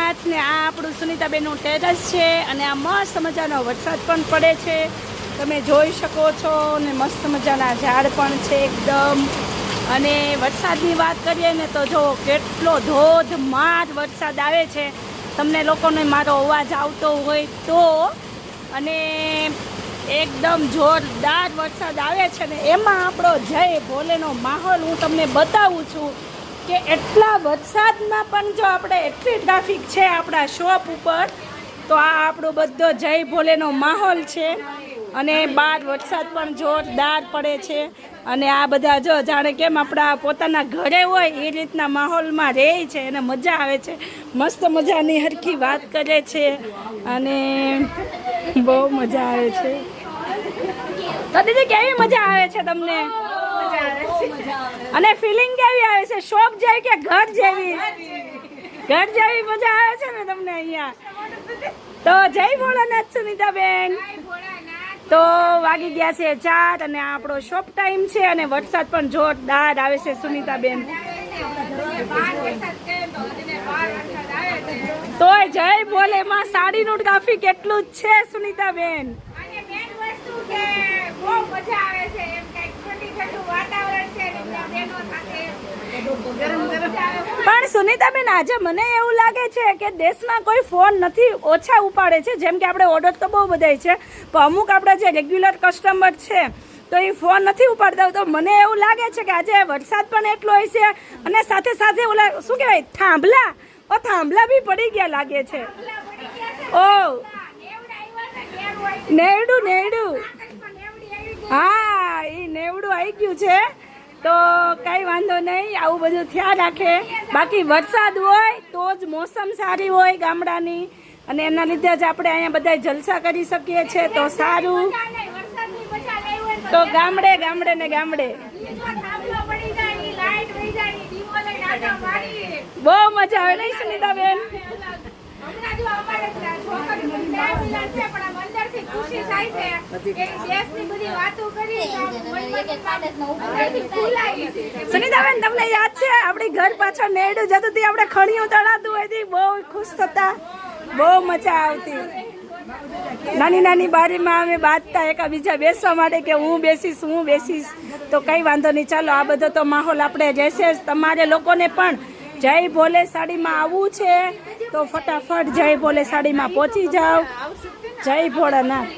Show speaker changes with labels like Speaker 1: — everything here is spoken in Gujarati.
Speaker 1: ભોળાનાથ ને આ આપણું સુનીતાબેનનું ટેરેસ છે અને આ મસ્ત મજાનો વરસાદ પણ પડે છે, તમે જોઈ શકો છો. ને મસ્ત મજાના ઝાડ પણ છે એકદમ. અને વરસાદની વાત કરીએ ને તો જો કેટલો ધોધમાર વરસાદ આવે છે. તમને લોકોને મારો અવાજ આવતો હોય તો, અને એકદમ જોરદાર વરસાદ આવે છે ને એમાં આપણો જય ભોલેનો માહોલ હું તમને બતાવું છું કે એટલા વરસાદમાં પણ જો આપણે એટલી ટ્રાફિક છે આપણા શોપ ઉપર, તો આ આપણો બધો જય ભોલેનો માહોલ છે. અને બહાર વરસાદ પણ જોરદાર પડે છે અને આ બધા જો જાણે કેમ આપણા પોતાના ઘરે હોય એ રીતના માહોલમાં રહે છે અને મજા આવે છે. મસ્ત મજાની હરખી વાત કરે છે અને બહુ મજા આવે છે. તો દીદી કેવી મજા આવે છે તમને? અને ફિલિંગ કેવી આવે છે? શોપ જેવી કે ઘર જેવી? ઘર જેવી મજા આવે છે ને તમને અહીંયા? તો જય ભોળાનાથ સુનીતાબેન. તો વાગી ગયા છે 4 અને આપણો શોપ ટાઈમ છે અને વરસાદ પણ જોરદાર આવે છે સુનીતાબેન. તો જય ભોલે માં સાડીનું ટ્રાફિક એટલું જ છે સુનીતાબેન. પણ સુનીતાબેન આજે મને એવું લાગે છે કે દેશમાં કોઈ ફોન નથી ઓછા ઉપાડે છે. જેમ કે આપણે ઓર્ડર તો બહુ બધા છે, પણ અમુક આપણા જે રેગ્યુલર કસ્ટમર છે તો એ ફોન નથી ઉપાડતા. તો મને એવું લાગે છે કે આજે વરસાદ પણ એટલો હોય છે અને સાથે સાથે ઓલા શું કહેવાય થાંભલા બી પડી ગયા લાગે છે. ઓ નેવડું હા, એ નેવડું આવી ગયું છે. તો કઈ વાંધો નહીં, આવું બધું થયા રાખે. બાકી વરસાદ હોય તો જ મોસમ સારી હોય ગામડાની, અને એના લીધે જ આપણે અહીંયા બધા જલસા કરી શકીએ છીએ. તો સારું, તો ગામડે ને ગામડે બહુ મજા આવે નહીં સુનીતાબેન? સુનીતાબેન તમને યાદ છે આપણી ઘર પાછળ નેડું જતું હતી, આપણે ખણીયું તળાતું હોય, બહુ ખુશ થતા, બહુ મજા આવતી. નાની નાની બારીમાં અમે બાંધતા એકાબીજા બેસવા માટે કે હું બેસીશ. તો કઈ વાંધો નહીં, ચાલો આ બધો તો માહોલ આપણે રહેશે જ. તમારે લોકોને પણ જય ભોલે સાડીમાં આવવું છે તો ફટાફટ જય ભોલે સાડીમાં પહોંચી જાઓ. જય ભોળાનાથ.